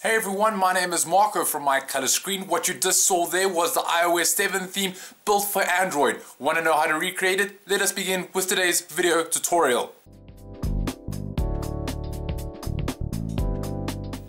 Hey everyone, my name is Marco from mycolorscreen. What you just saw there was the iOS7 theme built for Android. Want to know how to recreate it? Let us begin with today's video tutorial.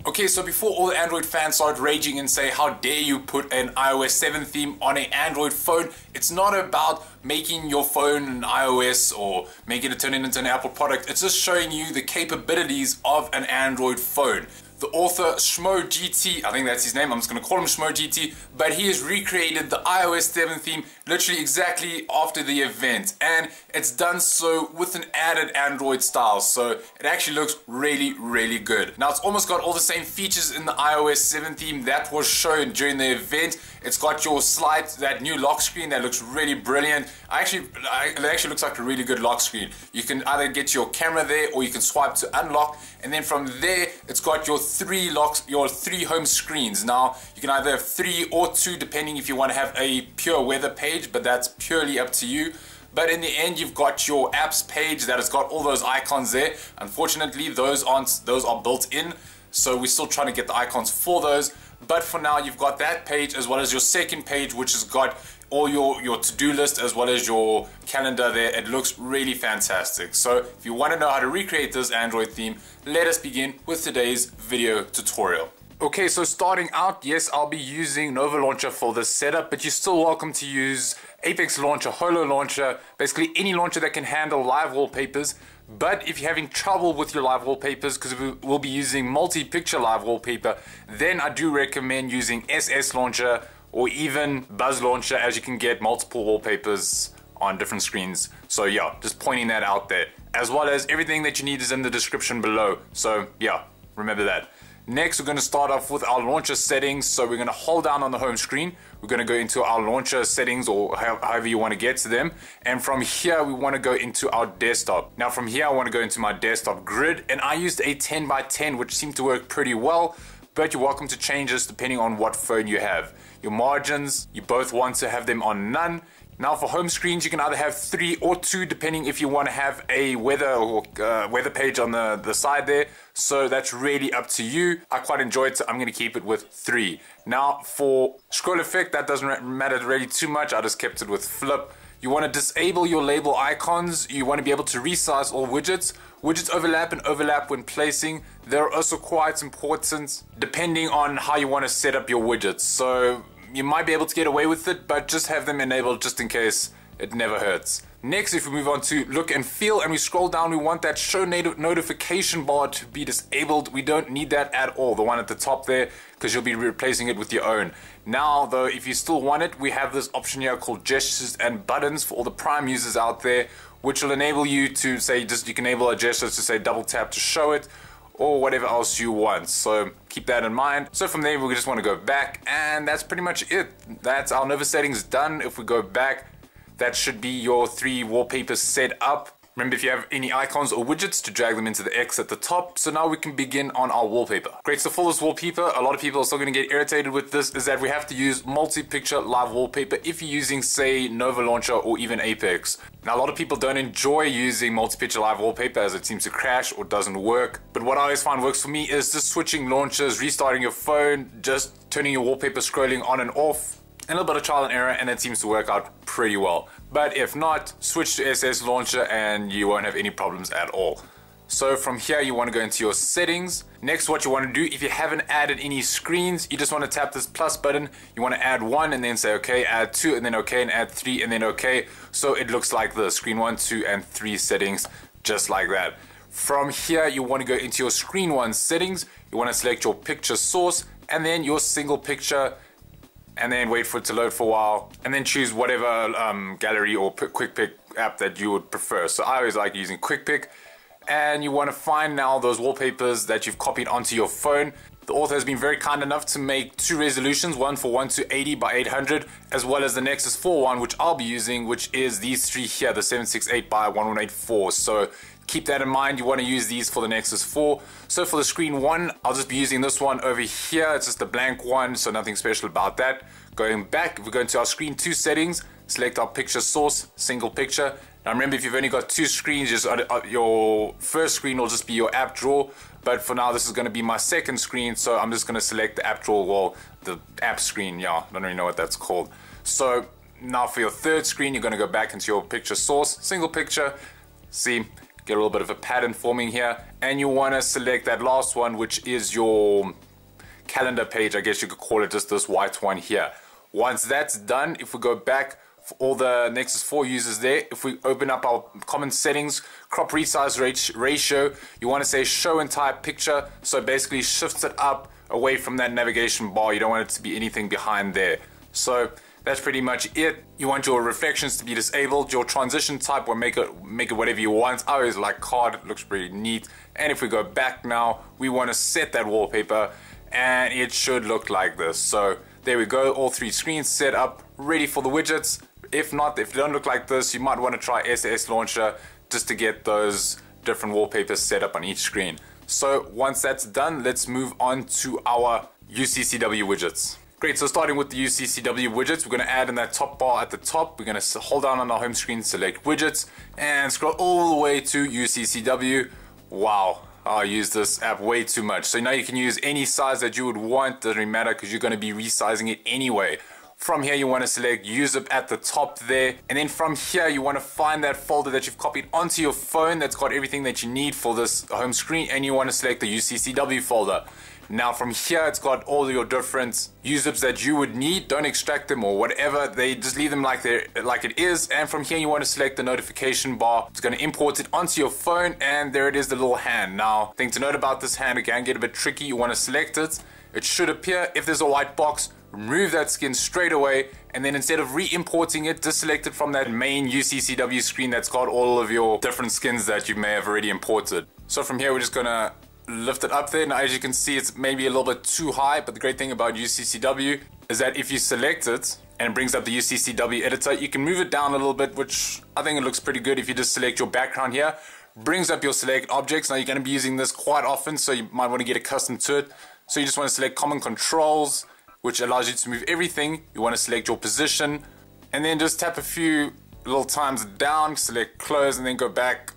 Okay, so before all the Android fans start raging and say, how dare you put an iOS7 theme on an Android phone, it's not about making your phone an iOS or making it turn into an Apple product. It's just showing you the capabilities of an Android phone. The author shmogt, I think that's his name, I'm just going to call him shmogt, but he has recreated the iOS7 theme literally exactly after the event, and it's done so with an added Android style, so it actually looks really good. Now it's almost got all the same features in the iOS7 theme that was shown during the event. It's got your slide, that new lock screen that looks really brilliant. It actually looks like a really good lock screen. You can either get your camera there or you can swipe to unlock, and then from there it's got your three home screens. Now you can either have 3 or 2 depending if you want to have a pure weather page, but that's purely up to you. But in the end, you've got your apps page that has got all those icons there. Unfortunately, those are built in, so we're still trying to get the icons for those. But for now, you've got that page as well as your second page, which has got all your to-do list as well as your calendar there. It looks really fantastic. So if you want to know how to recreate this Android theme, let us begin with today's video tutorial. Okay, so starting out, yes, I'll be using Nova Launcher for this setup, but you're still welcome to use Apex Launcher, Holo Launcher, basically any launcher that can handle live wallpapers. But if you're having trouble with your live wallpapers, because we'll be using multi-picture live wallpaper, then I do recommend using SS Launcher or even Buzz Launcher, as you can get multiple wallpapers on different screens. So yeah, just pointing that out there. As well as everything that you need is in the description below. So yeah, remember that. Next, we're going to start off with our launcher settings. So we're going to hold down on the home screen. We're going to go into our launcher settings, or however you want to get to them. And from here, we want to go into our desktop. Now from here, I want to go into my desktop grid. And I used a 10 by 10, which seemed to work pretty well. But you're welcome to change this depending on what phone you have. Your margins, you both want to have them on none. Now for home screens, you can either have 3 or 2 depending if you want to have a weather or weather page on the side there. So that's really up to you. I quite enjoy it, so I'm going to keep it with 3. Now for scroll effect, that doesn't matter really too much. I just kept it with flip. You want to disable your label icons. You want to be able to resize all widgets. Widgets overlap when placing. They're also quite important depending on how you want to set up your widgets. So you might be able to get away with it, but just have them enabled just in case. It never hurts. Next, if we move on to look and feel and we scroll down, we want that show notification bar to be disabled. We don't need that at all, the one at the top there, because you'll be replacing it with your own. Now though, if you still want it, we have this option here called gestures and buttons for all the Prime users out there, which will enable you to say, you can enable a gesture to say double tap to show it, or whatever else you want. So keep that in mind. So from there, we just want to go back, and that's pretty much it. That's our Nova settings done. If we go back, that should be your 3 wallpapers set up. Remember, if you have any icons or widgets, to drag them into the X at the top. So now we can begin on our wallpaper. Great, so for this wallpaper, a lot of people are still going to get irritated with this, is that we have to use multi-picture live wallpaper if you're using, say, Nova Launcher or even Apex. Now, a lot of people don't enjoy using multi-picture live wallpaper as it seems to crash or doesn't work. But what I always find works for me is just switching launchers, restarting your phone, just turning your wallpaper scrolling on and off. A little bit of trial and error, and it seems to work out pretty well. But if not, switch to SS Launcher and you won't have any problems at all. So from here, you want to go into your settings. Next, what you want to do, if you haven't added any screens, you just want to tap this plus button. You want to add 1 and then say okay, add 2 and then okay, and add 3 and then okay. So it looks like the screen 1, 2 and 3 settings, just like that. From here, you want to go into your screen 1 settings. You want to select your picture source and then your single picture, and then wait for it to load for a while, and then choose whatever gallery or quick pick app that you would prefer. So I always like using quick pick, and you want to find now those wallpapers that you've copied onto your phone. The author has been very kind enough to make 2 resolutions, one for 1280 by 800, as well as the Nexus 4 one, which I'll be using, which is these 3 here, the 768 by 1184. So keep that in mind. You want to use these for the Nexus 4. So for the screen 1, I'll just be using this one over here. It's just a blank one, so nothing special about that. Going back, if we go into our screen 2 settings, select our picture source, single picture. Now remember, if you've only got 2 screens, just your first screen will just be your app drawer. but for now this is going to be my second screen, so I'm just going to select the actual, well, the app screen. Yeah, I don't really know what that's called. So now for your third screen, you're going to go back into your picture source, single picture. See, get a little bit of a pattern forming here, and you want to select that last one, which is your calendar page. I guess you could call it just this white one here. Once that's done, if we go back for all the Nexus 4 users there, if we open up our common settings, crop resize ratio, you want to say show entire picture, so basically shifts it up away from that navigation bar. You don't want it to be anything behind there. So that's pretty much it. You want your reflections to be disabled. Your transition type will make it whatever you want. I always like card, it looks pretty neat. And if we go back now, we want to set that wallpaper, and it should look like this. So there we go, all three screens set up, ready for the widgets. If not, if they don't look like this, you might want to try SS Launcher just to get those different wallpapers set up on each screen. So once that's done, let's move on to our UCCW widgets. Great, so starting with the UCCW widgets, we're going to add in that top bar at the top. We're going to hold down on our home screen, select widgets, and scroll all the way to UCCW. Wow, I use this app way too much. So now you can use any size that you would want, doesn't really matter because you're going to be resizing it anyway. From here, you want to select user at the top there. And then from here, you want to find that folder that you've copied onto your phone that's got everything that you need for this home screen. And you want to select the UCCW folder. Now from here, it's got all your different user that you would need. Don't extract them or whatever. They just leave them like it is. And from here, you want to select the notification bar. It's going to import it onto your phone. And there it is, the little hand. Now, thing to note about this hand, it can get a bit tricky. You want to select it. It should appear. If there's a white box, remove that skin straight away, and then instead of re-importing it, just select it from that main UCCW screen that's got all of your different skins that you may have already imported. So from here, we're just gonna lift it up there. Now as you can see, it's maybe a little bit too high, but the great thing about UCCW is that if you select it and it brings up the UCCW editor, you can move it down a little bit, which I think it looks pretty good. If you just select your background here, brings up your select objects. Now you're gonna be using this quite often, so you might wanna get accustomed to it. So you just wanna select common controls, which allows you to move everything. You want to select your position, and then just tap a few little times down, select close, and then go back,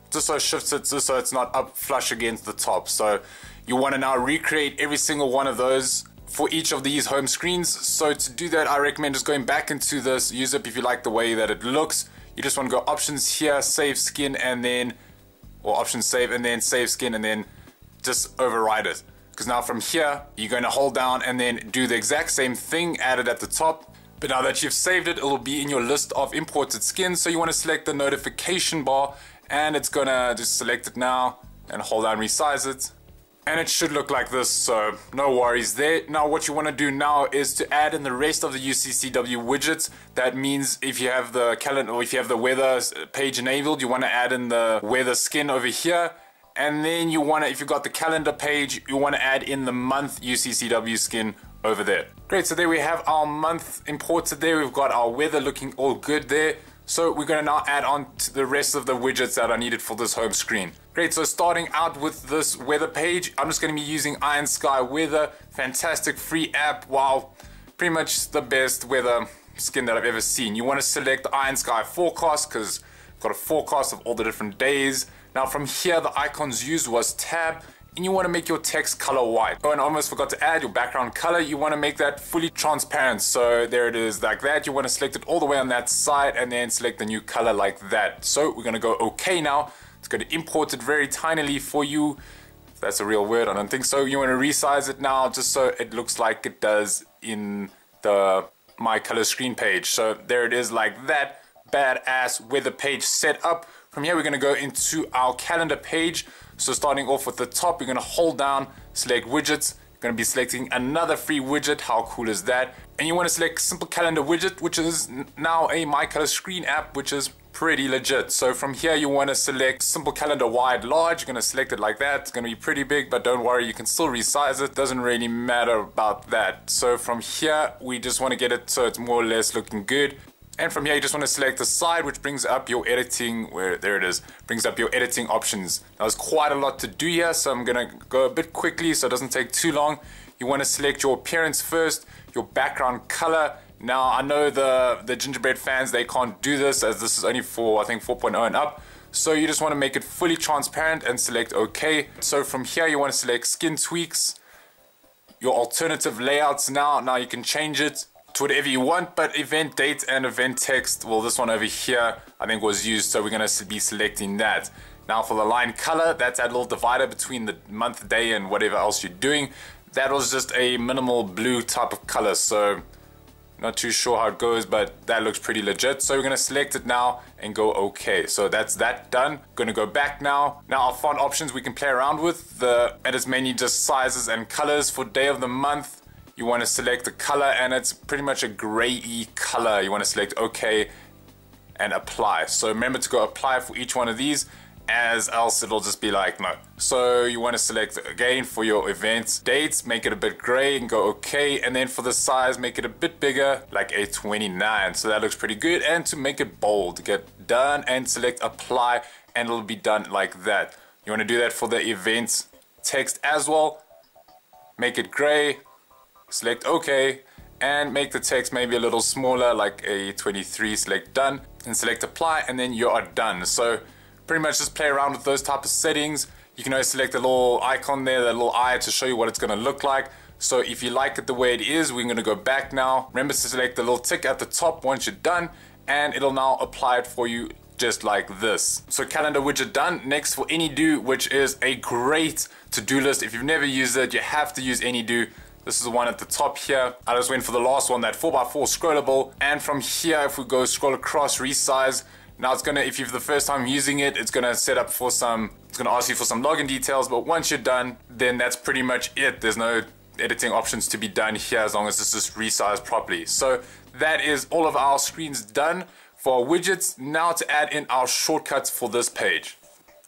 just so it shifts it, just so it's not up flush against the top. So you want to now recreate every single one of those for each of these home screens. So to do that, I recommend just going back into this user if you like the way that it looks. You just want to go options here, save skin, and then, or options save, and then save skin, and then just override it. Because now from here, you're going to hold down and then do the exact same thing, add it at the top. But now that you've saved it, it'll be in your list of imported skins. So you want to select the notification bar, and it's going to just select it now and hold down, resize it. And it should look like this, so no worries there. Now what you want to do now is to add in the rest of the UCCW widgets. That means if you have the calendar, or if you have the weather page enabled, you want to add in the weather skin over here. And then you want to, if you've got the calendar page, you want to add in the month UCCW skin over there. Great, so there we have our month imported there. We've got our weather looking all good there. So we're going to now add on to the rest of the widgets that are needed for this home screen. Great, so starting out with this weather page, I'm just going to be using Iron Sky Weather. Fantastic free app. Wow, pretty much the best weather skin that I've ever seen. You want to select the Iron Sky Forecast because I've got a forecast of all the different days. Now from here, the icons used was tab, and you want to make your text color white. Oh, and I almost forgot to add your background color. You want to make that fully transparent. So there it is like that. You want to select it all the way on that side and then select the new color like that. So we're going to go OK now. It's going to import it very tinily for you. If that's a real word, I don't think so. You want to resize it now just so it looks like it does in the My Color Screen page. So there it is like that. Badass weather page set up. From here, we're going to go into our calendar page. So starting off with the top, we're going to hold down, select widgets. You're going to be selecting another free widget. How cool is that? And you want to select simple calendar widget, which is now a My Color Screen app, which is pretty legit. So from here, you want to select simple calendar wide large. You're going to select it like that. It's going to be pretty big, but don't worry, you can still resize it. Doesn't really matter about that. So from here, we just want to get it so it's more or less looking good. And from here, you just want to select the side, which brings up your editing, there it is, brings up your editing options. Now, there's quite a lot to do here, so I'm going to go a bit quickly so it doesn't take too long. You want to select your appearance first, your background color. Now, I know the gingerbread fans, they can't do this, as this is only for, I think, 4.0 and up. So you just want to make it fully transparent and select OK. So from here you want to select skin tweaks, your alternative layouts. Now you can change it to whatever you want, but event date and event text, well, this one over here I think was used, so we're going to be selecting that. Now for the line color, that's that little divider between the month, day and whatever else you're doing. That was just a minimal blue type of color, so not too sure how it goes, but that looks pretty legit. So we're going to select it now and go OK. So that's that done. Going to go back now. Now our font options we can play around with. The edit menu, just sizes and colors. For day of the month, you want to select the color, and it's pretty much a grey-y color. You want to select OK and apply. So remember to go apply for each one of these, as else it'll just be like no. So you want to select again for your event dates, make it a bit gray and go OK, and then for the size make it a bit bigger, like a 29. So that looks pretty good. And to make it bold, get done and select apply, and it'll be done like that. You want to do that for the event text as well. Make it gray, select OK, and make the text maybe a little smaller, like a 23. Select done and select apply, and then you are done. So pretty much just play around with those type of settings. You can always select the little icon there, that little eye, to show you what it's going to look like. So if you like it the way it is, we're going to go back now. Remember to select the little tick at the top once you're done, and it'll now apply it for you just like this. So calendar widget done. Next for AnyDo, which is a great to-do list. If you've never used it, you have to use AnyDo. This is the one at the top here. I just went for the last one, that 4x4 scrollable. And from here, if we go scroll across, resize. Now it's gonna, if you're the first time using it, it's gonna set up for some, it's gonna ask you for some login details, but once you're done, then that's pretty much it. There's no editing options to be done here as long as it's just resized properly. So that is all of our screens done for our widgets. Now to add in our shortcuts for this page.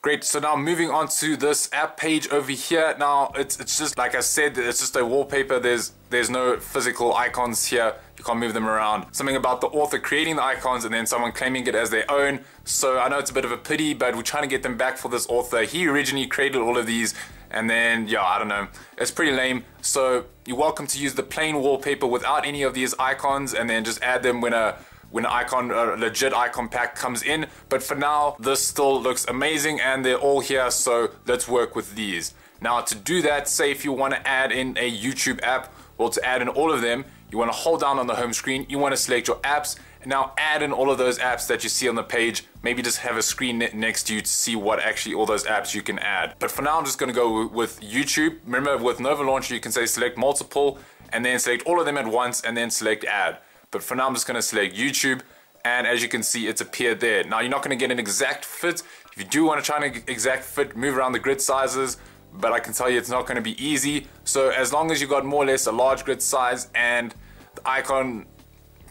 Great, so now moving on to this app page over here. Now it's just like I said, it's just a wallpaper. There's no physical icons here. You can't move them around. Something about the author creating the icons and then someone claiming it as their own. So I know it's a bit of a pity, but we're trying to get them back for this author. He originally created all of these, and then yeah, I don't know, it's pretty lame. So you're welcome to use the plain wallpaper without any of these icons, and then just add them when an icon, a legit icon pack comes in. But for now, this still looks amazing and they're all here, so let's work with these. Now to do that, say if you want to add in a YouTube app, well, to add in all of them, you want to hold down on the home screen, you want to select your apps, and now add in all of those apps that you see on the page. Maybe just have a screen next to you to see what actually all those apps you can add. But for now, I'm just going to go with YouTube. Remember, with Nova Launcher, you can say select multiple, and then select all of them at once, and then select add. But for now, I'm just going to select YouTube, and as you can see, it's appeared there. Now, you're not going to get an exact fit. If you do want to try an exact fit, move around the grid sizes, but I can tell you it's not going to be easy. So as long as you got more or less a large grid size and the icon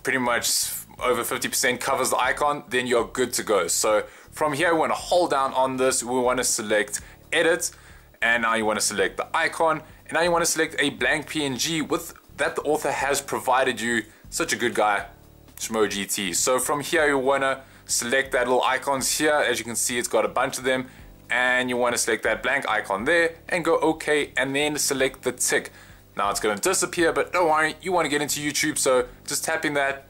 pretty much over 50% covers the icon, then you're good to go. So from here, we want to hold down on this. We want to select edit, and now you want to select the icon, and now you want to select a blank PNG with that the author has provided you. Such a good guy, shmogt. So from here, you want to select that little icons here. As you can see, it's got a bunch of them, and you want to select that blank icon there and go OK, and then select the tick. Now it's going to disappear, but don't worry, you want to get into YouTube, so just tapping that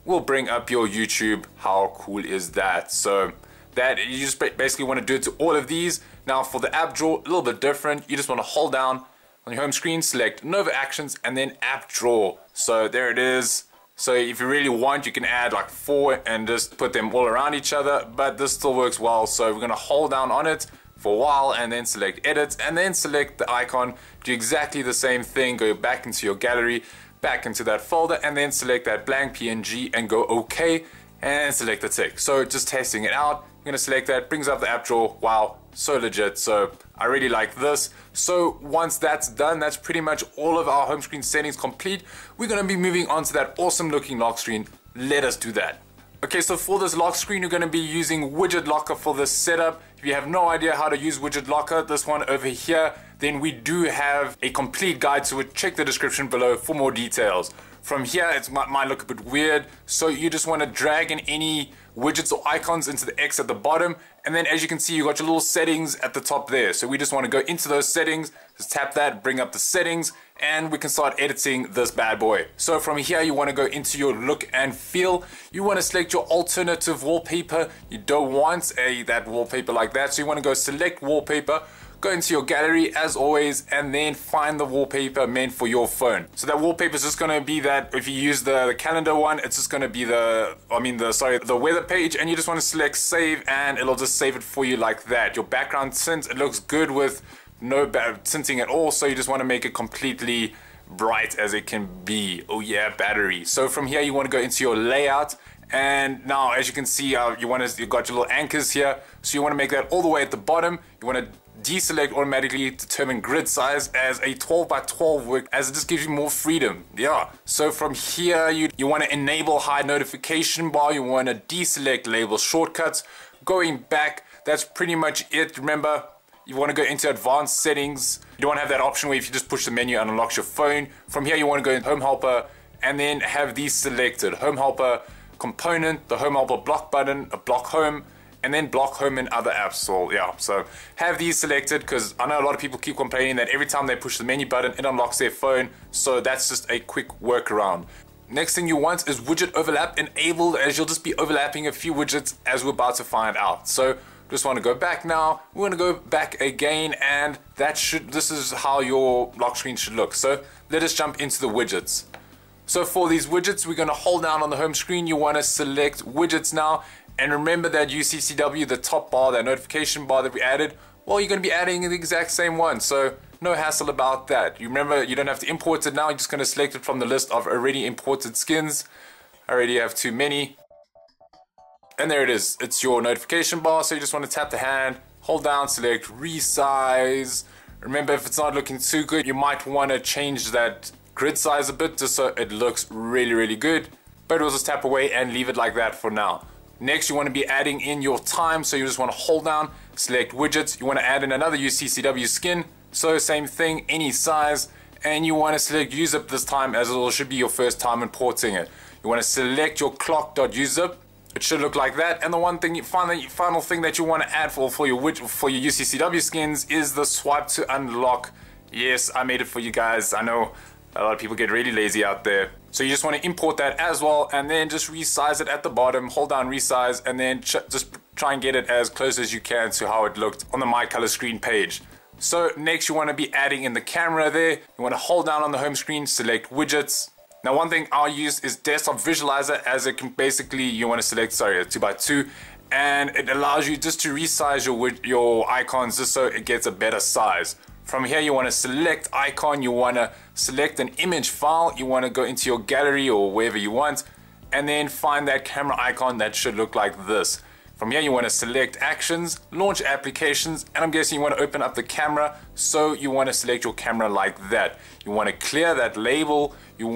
will bring up your YouTube. How cool is that? So that, you just basically want to do it to all of these. Now for the app drawer, a little bit different. You just want to hold down on your home screen, select Nova Actions, and then app drawer. So there it is. So if you really want, you can add like 4 and just put them all around each other, but this still works well. So we're gonna hold down on it for a while and then select edit, and then select the icon. Do exactly the same thing, go back into your gallery, back into that folder, and then select that blank PNG and go OK, and select the tick. So just testing it out, you're gonna select that, brings up the app drawer. Wow, so legit. So I really like this. So once that's done, that's pretty much all of our home screen settings complete. We're gonna be moving on to that awesome looking lock screen. Let us do that. Okay, so for this lock screen, you're gonna be using Widget Locker for this setup. If you have no idea how to use Widget Locker, this one over here, then we do have a complete guide to it. Check the description below for more details. From here, it might look a bit weird. So you just want to drag in any widgets or icons into the X at the bottom. And then as you can see, you got your little settings at the top there. So we just want to go into those settings, just tap that, bring up the settings, and we can start editing this bad boy. So from here, you want to go into your look and feel. You want to select your alternative wallpaper. You don't want that wallpaper like that, so you want to go select wallpaper, go into your gallery as always, and then find the wallpaper meant for your phone. So that wallpaper is just going to be that, if you use the calendar one, it's just going to be the weather page, and you just want to select save, and it'll just save it for you like that. Your background tint, it looks good with no tinting at all, so you just want to make it completely bright as it can be. Oh yeah, battery. So from here you want to go into your layout, and now as you can see, you've got your little anchors here, so you want to make that all the way at the bottom. You want to deselect automatically, determine grid size as a 12 by 12 work, as it just gives you more freedom. Yeah, so from here you want to enable hide notification bar, you want to deselect label shortcuts. Going back, that's pretty much it. Remember, you want to go into advanced settings. You don't want to have that option where if you just push the menu and unlocks your phone. From here you want to go in home helper and then have these selected: home helper component, the home helper block button, a block home, and then block home in other apps. So yeah, so have these selected, because I know a lot of people keep complaining that every time they push the menu button it unlocks their phone, so that's just a quick workaround. Next thing you want is widget overlap enabled, as you'll just be overlapping a few widgets as we're about to find out. So just want to go back now, we want to go back again, and this is how your lock screen should look. So let us jump into the widgets. So for these widgets, we're going to hold down on the home screen. You want to select widgets now, and remember that UCCW, the top bar, that notification bar that we added, well, you're going to be adding the exact same one, so no hassle about that. You remember, you don't have to import it now, you're just going to select it from the list of already imported skins. I already have too many. And there it is, it's your notification bar. So you just want to tap the hand, hold down, select resize. Remember, if it's not looking too good, you might want to change that grid size a bit just so it looks really, really good. But we'll just tap away and leave it like that for now. Next, you want to be adding in your time. So you just want to hold down, select widgets. You want to add in another UCCW skin. So same thing, any size. And you want to select uzip this time, as it should be your first time importing it. You want to select your clock.uzip. It should look like that. And the final thing that you want to add for your UCCW skins is the swipe to unlock. Yes, I made it for you guys. I know a lot of people get really lazy out there. So you just want to import that as well, and then just resize it at the bottom, hold down resize, and then just try and get it as close as you can to how it looked on the mycolorscreen page. So next you want to be adding in the camera there. You want to hold down on the home screen, select widgets. Now one thing I'll use is desktop visualizer, as it can basically, you want to select, a 2x2, and it allows you just to resize your icons just so it gets a better size. From here you want to select icon, you want to select an image file, you want to go into your gallery or wherever you want, and then find that camera icon that should look like this. From here you want to select actions, launch applications, and I'm guessing you want to open up the camera, so you want to select your camera like that. You want to clear that label, you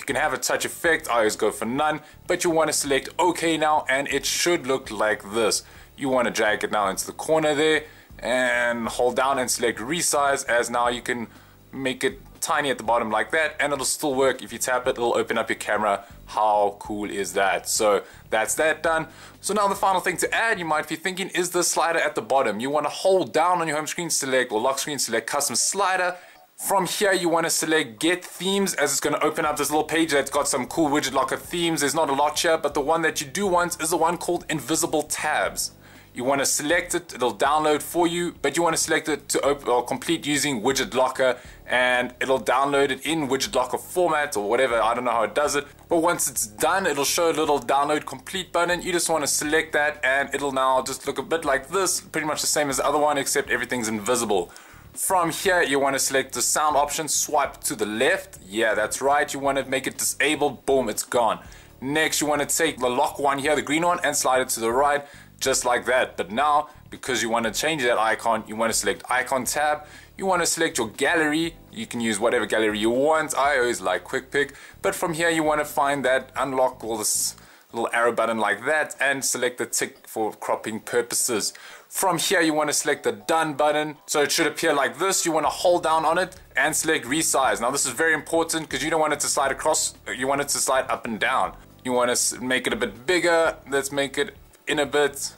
can have a touch effect, I always go for none, but you want to select OK now, and it should look like this. You want to drag it now into the corner there, and hold down and select resize, as now you can make it tiny at the bottom like that, and it'll still work. If you tap it, it'll open up your camera. How cool is that? So that's that done. So now the final thing to add, you might be thinking, is the slider at the bottom. You want to hold down on your home screen, select, or lock screen, select custom slider. From here you want to select get themes, as it's going to open up this little page that's got some cool widget locker themes. There's not a lot here, but the one that you do want is the one called invisible tabs. You want to select it, it'll download for you, but you want to select it to open or complete using Widget Locker, and it'll download it in Widget Locker format or whatever. I don't know how it does it, but once it's done, it'll show a little download complete button. You just want to select that, and it'll now just look a bit like this, pretty much the same as the other one, except everything's invisible. From here, you want to select the sound option, swipe to the left. Yeah, that's right. You want to make it disabled. Boom, it's gone. Next, you want to take the lock one here, the green one, and slide it to the right. Just like that. But now, because you want to change that icon, you want to select icon tab. You want to select your gallery. You can use whatever gallery you want. I always like quick pick, but from here you want to find that unlock, all this little arrow button like that, and select the tick for cropping purposes. From here you want to select the done button, so it should appear like this. You want to hold down on it and select resize. Now this is very important because you don't want it to slide across, you want it to slide up and down. You want to make it a bit bigger. Let's make it in a bit.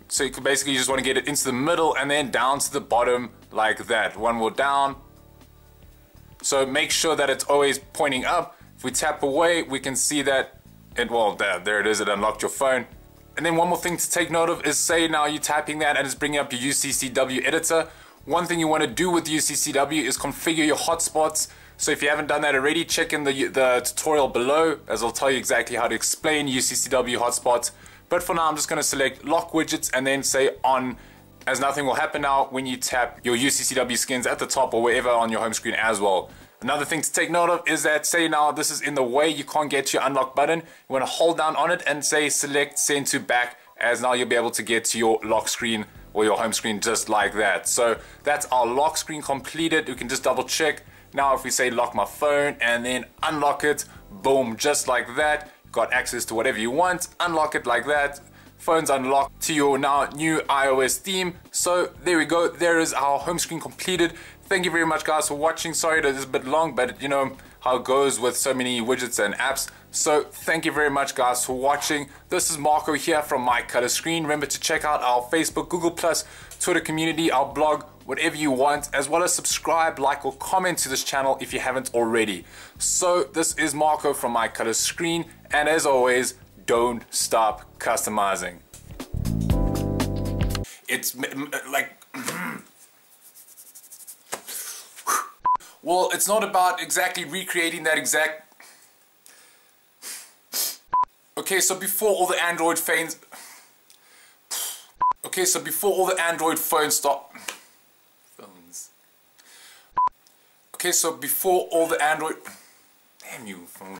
So you can basically just want to get it into the middle and then down to the bottom like that. One more down. So make sure that it's always pointing up. If we tap away, we can see that there it is, it unlocked your phone. And then one more thing to take note of is, say now you're tapping that and it's bringing up your UCCW editor. One thing you want to do with UCCW is configure your hotspots. So if you haven't done that already, check in the tutorial below, as I'll tell you exactly how to explain UCCW hotspots. But for now, I'm just going to select lock widgets and then say on, as nothing will happen now when you tap your UCCW skins at the top or wherever on your home screen as well. Another thing to take note of is that, say now this is in the way, you can't get to your unlock button. You want to hold down on it and say select send to back, as now you'll be able to get to your lock screen or your home screen just like that. So that's our lock screen completed. You can just double check. Now if we say lock my phone and then unlock it, boom, just like that. You've got access to whatever you want, unlock it like that. Phone's unlocked to your now new iOS theme. So there we go, there is our home screen completed. Thank you very much guys for watching. Sorry that it's a bit long, but you know how it goes with so many widgets and apps. So thank you very much guys for watching. This is Marco here from mycolorscreen. Remember to check out our Facebook, Google+, Twitter community, our blog, whatever you want, as well as subscribe, like or comment to this channel if you haven't already. So this is Marco from mycolorscreen, and as always, don't stop customizing. It's like well, it's not about exactly recreating that exact. Okay, so before all the Android phones. Okay, so before all the Android phones stop. Phones. Okay, so before all the Android. Damn you, phone.